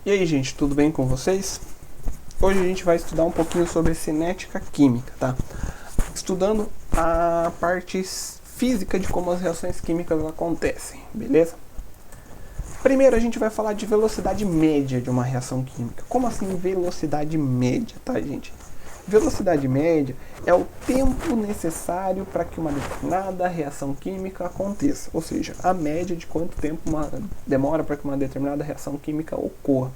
E aí, gente, tudo bem com vocês? Hoje a gente vai estudar um pouquinho sobre cinética química, tá? Estudando a parte física de como as reações químicas acontecem, beleza? Primeiro a gente vai falar de velocidade média de uma reação química. Como assim velocidade média, tá, gente? Velocidade média é o tempo necessário para que uma determinada reação química aconteça, ou seja, a média de quanto tempo demora para que uma determinada reação química ocorra.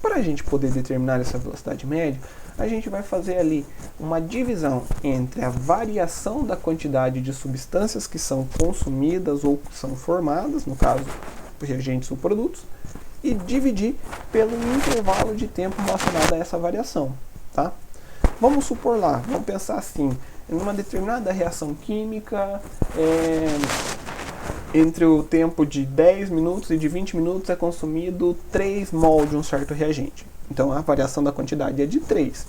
Para a gente poder determinar essa velocidade média, a gente vai fazer ali uma divisão entre a variação da quantidade de substâncias que são consumidas ou que são formadas, no caso, reagentes ou produtos, e dividir pelo intervalo de tempo relacionado a essa variação, tá? Vamos supor lá, vamos pensar assim, em uma determinada reação química, entre o tempo de 10 minutos e de 20 minutos é consumido 3 mol de um certo reagente. Então a variação da quantidade é de 3.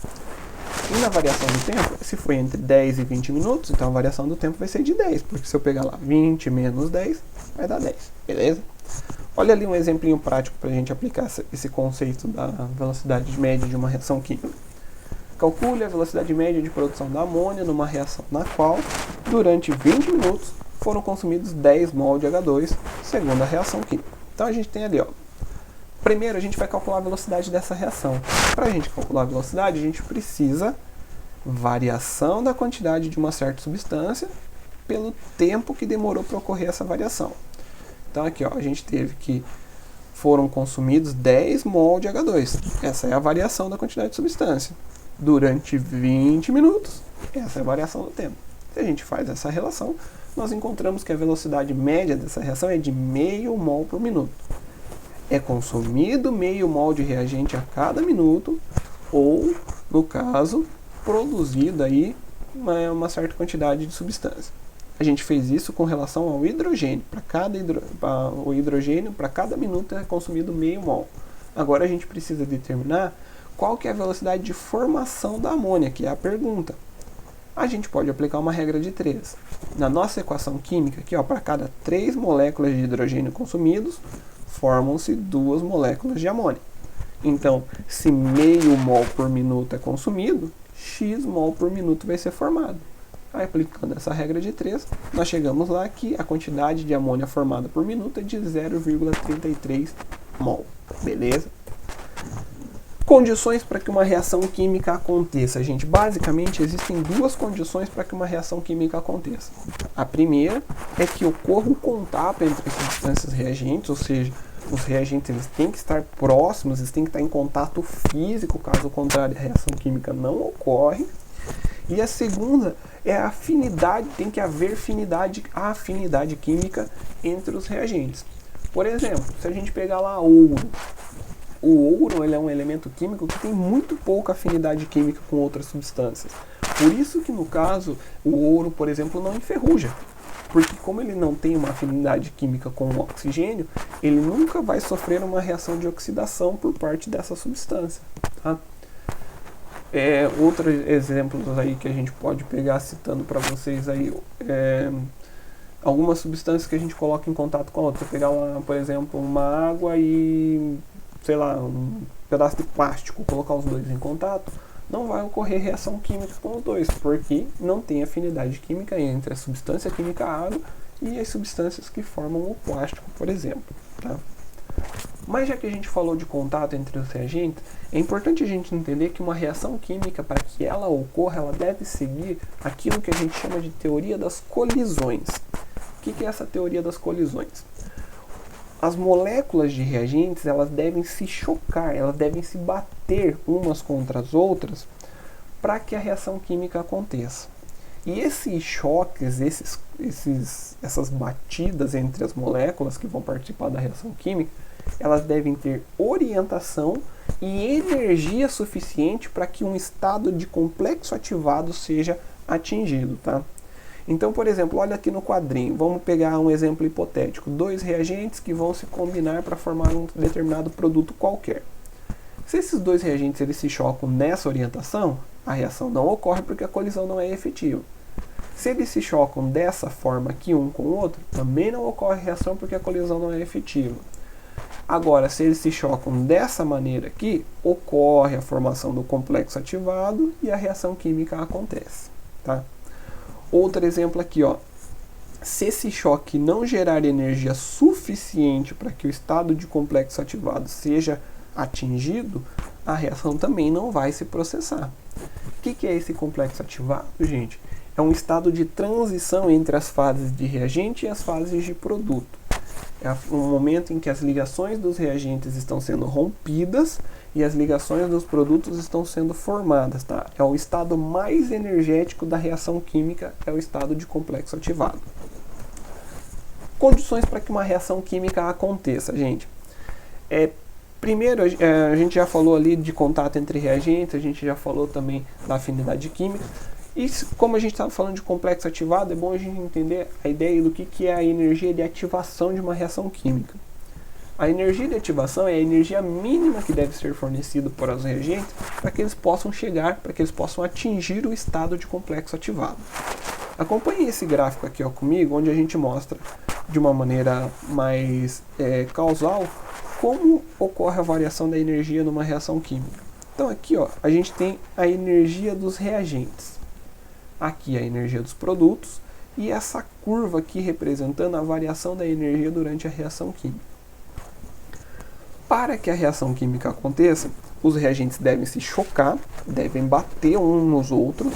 E na variação do tempo, se for entre 10 e 20 minutos, então a variação do tempo vai ser de 10, porque se eu pegar lá 20 menos 10, vai dar 10, beleza? Olha ali um exemplinho prático para a gente aplicar esse conceito da velocidade média de uma reação química. Calcule a velocidade média de produção da amônia numa reação na qual, durante 20 minutos, foram consumidos 10 mol de H2, segundo a reação química. Então a gente tem ali, ó. Primeiro a gente vai calcular a velocidade dessa reação. Para a gente calcular a velocidade, a gente precisa variação da quantidade de uma certa substância pelo tempo que demorou para ocorrer essa variação. Então aqui, ó, a gente teve que foram consumidos 10 mol de H2. Essa é a variação da quantidade de substância. Durante 20 minutos, essa é a variação do tempo. Se a gente faz essa relação, nós encontramos que a velocidade média dessa reação é de meio mol por minuto. É consumido meio mol de reagente a cada minuto, ou, no caso, produzido aí uma certa quantidade de substância. A gente fez isso com relação ao hidrogênio. O hidrogênio, para cada minuto, é consumido meio mol. Agora a gente precisa determinar qual que é a velocidade de formação da amônia, que é a pergunta. A gente pode aplicar uma regra de 3. Na nossa equação química, aqui, para cada 3 moléculas de hidrogênio consumidos, formam-se 2 moléculas de amônia. Então, se meio mol por minuto é consumido, x mol por minuto vai ser formado. Aí, aplicando essa regra de 3, nós chegamos lá que a quantidade de amônia formada por minuto é de 0,33 mol. Beleza? Condições para que uma reação química aconteça, gente. Basicamente, existem 2 condições para que uma reação química aconteça. A primeira é que ocorra um contato entre as substâncias reagentes, ou seja, os reagentes eles têm que estar próximos, eles têm que estar em contato físico, caso contrário, a reação química não ocorre. E a segunda é a afinidade, tem que haver afinidade química entre os reagentes. Por exemplo, se a gente pegar lá ouro, o ouro ele é um elemento químico que tem muito pouca afinidade química com outras substâncias. Por isso que no caso, o ouro, por exemplo, não enferruja. Porque como ele não tem uma afinidade química com o oxigênio, ele nunca vai sofrer uma reação de oxidação por parte dessa substância. Tá? Outros exemplos aí que a gente pode pegar citando para vocês aí, algumas substâncias que a gente coloca em contato com a outra. Pegar, por exemplo, uma água e sei lá, um pedaço de plástico, colocar os dois em contato, não vai ocorrer reação química com os dois, porque não tem afinidade química entre a substância química água e as substâncias que formam o plástico, por exemplo. Tá? Mas já que a gente falou de contato entre os reagentes, é importante a gente entender que uma reação química, para que ela ocorra, ela deve seguir aquilo que a gente chama de teoria das colisões. O que é essa teoria das colisões? As moléculas de reagentes, elas devem se chocar, elas devem se bater umas contra as outras para que a reação química aconteça. E esses choques, essas batidas entre as moléculas que vão participar da reação química, elas devem ter orientação e energia suficiente para que um estado de complexo ativado seja atingido, tá? Então, por exemplo, olha aqui no quadrinho, vamos pegar um exemplo hipotético, 2 reagentes que vão se combinar para formar um determinado produto qualquer. Se esses 2 reagentes eles se chocam nessa orientação, a reação não ocorre porque a colisão não é efetiva. Se eles se chocam dessa forma aqui um com o outro, também não ocorre reação porque a colisão não é efetiva. Agora, se eles se chocam dessa maneira aqui, ocorre a formação do complexo ativado e a reação química acontece. Tá? Outro exemplo aqui, ó. Se esse choque não gerar energia suficiente para que o estado de complexo ativado seja atingido, a reação também não vai se processar. O que é esse complexo ativado, gente? É um estado de transição entre as fases de reagente e as fases de produto. É um momento em que as ligações dos reagentes estão sendo rompidas e as ligações dos produtos estão sendo formadas. Tá? É o estado mais energético da reação química, é o estado de complexo ativado. Condições para que uma reação química aconteça, gente. Primeiro, a gente já falou ali de contato entre reagentes, a gente já falou também da afinidade química. E como a gente estava falando de complexo ativado, é bom a gente entender a ideia do que é a energia de ativação de uma reação química. A energia de ativação é a energia mínima que deve ser fornecida por os reagentes para que eles possam para que eles possam atingir o estado de complexo ativado. Acompanhe esse gráfico aqui, ó, comigo, onde a gente mostra de uma maneira mais causal como ocorre a variação da energia numa reação química. Então aqui, ó, a gente tem a energia dos reagentes. Aqui a energia dos produtos e essa curva aqui representando a variação da energia durante a reação química. Para que a reação química aconteça, os reagentes devem se chocar, devem bater uns nos outros.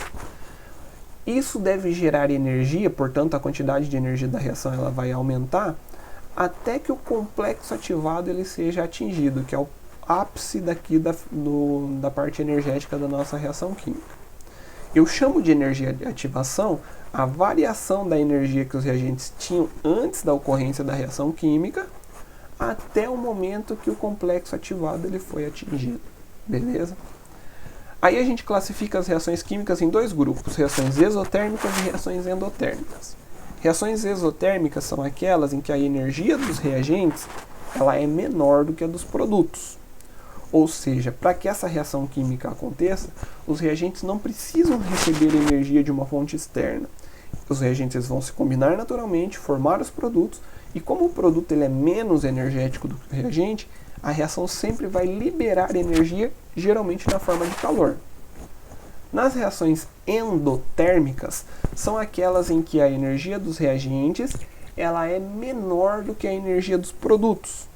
Isso deve gerar energia, portanto a quantidade de energia da reação ela vai aumentar até que o complexo ativado ele seja atingido, que é o ápice daqui da parte energética da nossa reação química. Eu chamo de energia de ativação a variação da energia que os reagentes tinham antes da ocorrência da reação química até o momento que o complexo ativado ele foi atingido. Beleza? Aí a gente classifica as reações químicas em dois grupos, reações exotérmicas e reações endotérmicas. Reações exotérmicas são aquelas em que a energia dos reagentes ela é menor do que a dos produtos. Ou seja, para que essa reação química aconteça, os reagentes não precisam receber energia de uma fonte externa. Os reagentes vão se combinar naturalmente, formar os produtos, e como o produto ele é menos energético do que o reagente, a reação sempre vai liberar energia, geralmente na forma de calor. Nas reações endotérmicas, são aquelas em que a energia dos reagentes ela é menor do que a energia dos produtos.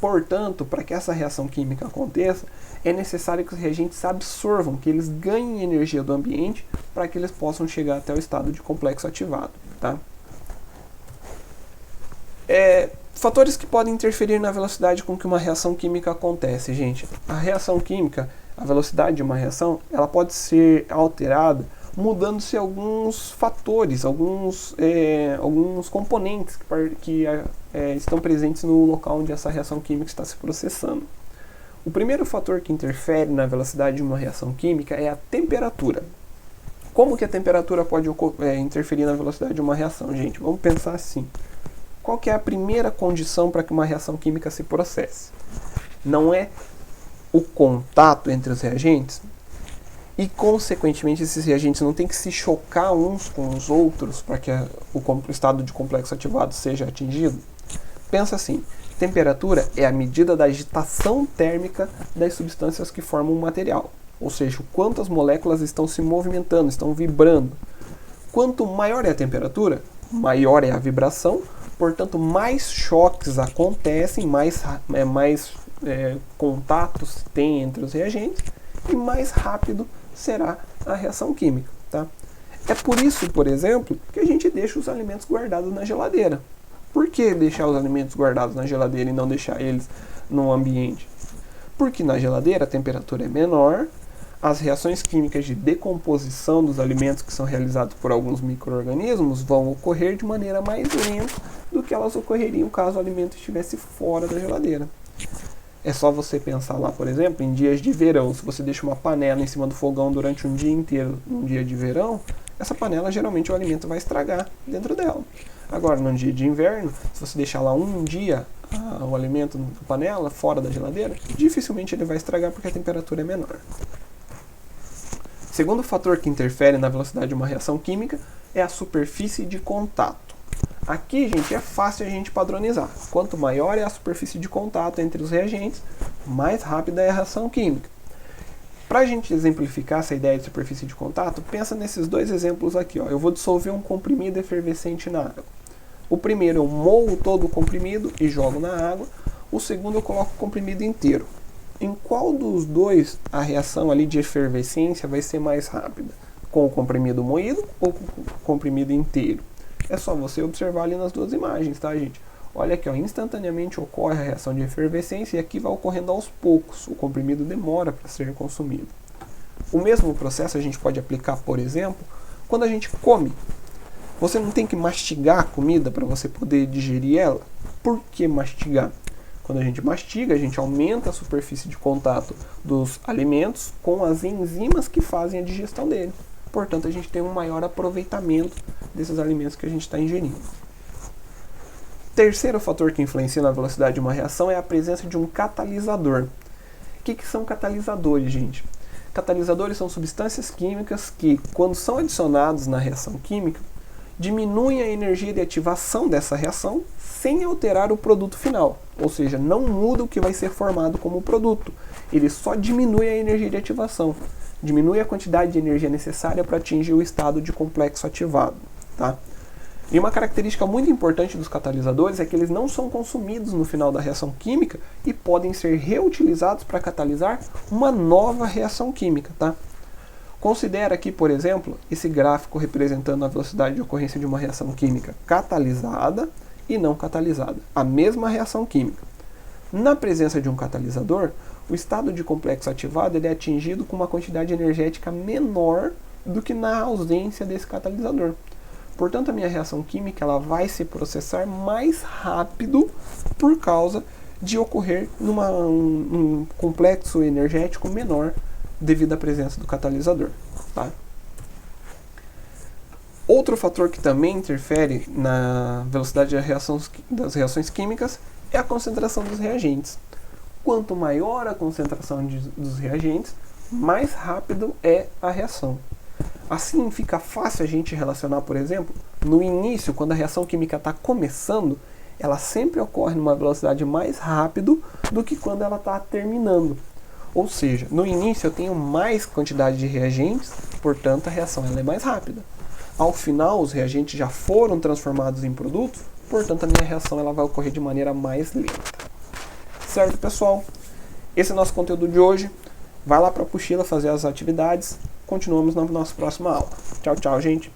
Portanto, para que essa reação química aconteça, é necessário que os reagentes absorvam, que eles ganhem energia do ambiente para que eles possam chegar até o estado de complexo ativado. Tá? Fatores que podem interferir na velocidade com que uma reação química acontece, gente. A reação química, a velocidade de uma reação, ela pode ser alterada mudando-se alguns fatores, alguns componentes que estão presentes no local onde essa reação química está se processando. O primeiro fator que interfere na velocidade de uma reação química é a temperatura. Como que a temperatura pode interferir na velocidade de uma reação, gente? Vamos pensar assim. Qual que é a primeira condição para que uma reação química se processe? Não é o contato entre os reagentes? E, consequentemente, esses reagentes não têm que se chocar uns com os outros para que o estado de complexo ativado seja atingido? Pensa assim, temperatura é a medida da agitação térmica das substâncias que formam um material. Ou seja, o quanto as moléculas estão se movimentando, estão vibrando. Quanto maior é a temperatura, maior é a vibração, portanto, mais choques acontecem, mais contatos tem entre os reagentes e mais rápido será a reação química. Tá? É por isso, por exemplo, que a gente deixa os alimentos guardados na geladeira. Por que deixar os alimentos guardados na geladeira e não deixar eles no ambiente? Porque na geladeira a temperatura é menor, as reações químicas de decomposição dos alimentos que são realizadas por alguns micro-organismos vão ocorrer de maneira mais lenta do que elas ocorreriam caso o alimento estivesse fora da geladeira. É só você pensar lá, por exemplo, em dias de verão. Se você deixa uma panela em cima do fogão durante um dia inteiro, num dia de verão, essa panela geralmente o alimento vai estragar dentro dela. Agora, num dia de inverno, se você deixar lá um dia o alimento na panela, fora da geladeira, dificilmente ele vai estragar porque a temperatura é menor. Segundo fator que interfere na velocidade de uma reação química é a superfície de contato. Aqui, gente, é fácil a gente padronizar. Quanto maior é a superfície de contato entre os reagentes, mais rápida é a reação química. Para a gente exemplificar essa ideia de superfície de contato, pensa nesses dois exemplos aqui. Ó. Eu vou dissolver um comprimido efervescente na água. O primeiro eu moo todo o comprimido e jogo na água. O segundo eu coloco o comprimido inteiro. Em qual dos dois a reação ali de efervescência vai ser mais rápida? Com o comprimido moído ou com o comprimido inteiro? É só você observar ali nas duas imagens, tá, gente? Olha aqui, ó, instantaneamente ocorre a reação de efervescência e aqui vai ocorrendo aos poucos. O comprimido demora para ser consumido. O mesmo processo a gente pode aplicar, por exemplo, quando a gente come. Você não tem que mastigar a comida para você poder digerir ela? Por que mastigar? Quando a gente mastiga, a gente aumenta a superfície de contato dos alimentos com as enzimas que fazem a digestão dele. Portanto, a gente tem um maior aproveitamento desses alimentos que a gente está ingerindo. Terceiro fator que influencia na velocidade de uma reação é a presença de um catalisador. O que são catalisadores, gente? Catalisadores são substâncias químicas que, quando são adicionados na reação química, diminuem a energia de ativação dessa reação sem alterar o produto final. Ou seja, não muda o que vai ser formado como produto. Ele só diminui a energia de ativação. Diminui a quantidade de energia necessária para atingir o estado de complexo ativado. Tá? E uma característica muito importante dos catalisadores é que eles não são consumidos no final da reação química e podem ser reutilizados para catalisar uma nova reação química. Tá? Considera aqui, por exemplo, esse gráfico representando a velocidade de ocorrência de uma reação química catalisada e não catalisada. A mesma reação química. Na presença de um catalisador, o estado de complexo ativado ele é atingido com uma quantidade energética menor do que na ausência desse catalisador. Portanto, a minha reação química ela vai se processar mais rápido por causa de ocorrer um complexo energético menor devido à presença do catalisador. Tá? Outro fator que também interfere na velocidade das reações químicas é a concentração dos reagentes. Quanto maior a concentração dos reagentes, mais rápido é a reação. Assim fica fácil a gente relacionar, por exemplo, no início, quando a reação química está começando, ela sempre ocorre numa velocidade mais rápido do que quando ela está terminando. Ou seja, no início eu tenho mais quantidade de reagentes, portanto a reação ela é mais rápida. Ao final, os reagentes já foram transformados em produtos, portanto a minha reação ela vai ocorrer de maneira mais lenta. Certo, pessoal? Esse é o nosso conteúdo de hoje. Vai lá para a apostila fazer as atividades. Continuamos na nossa próxima aula. Tchau, tchau, gente.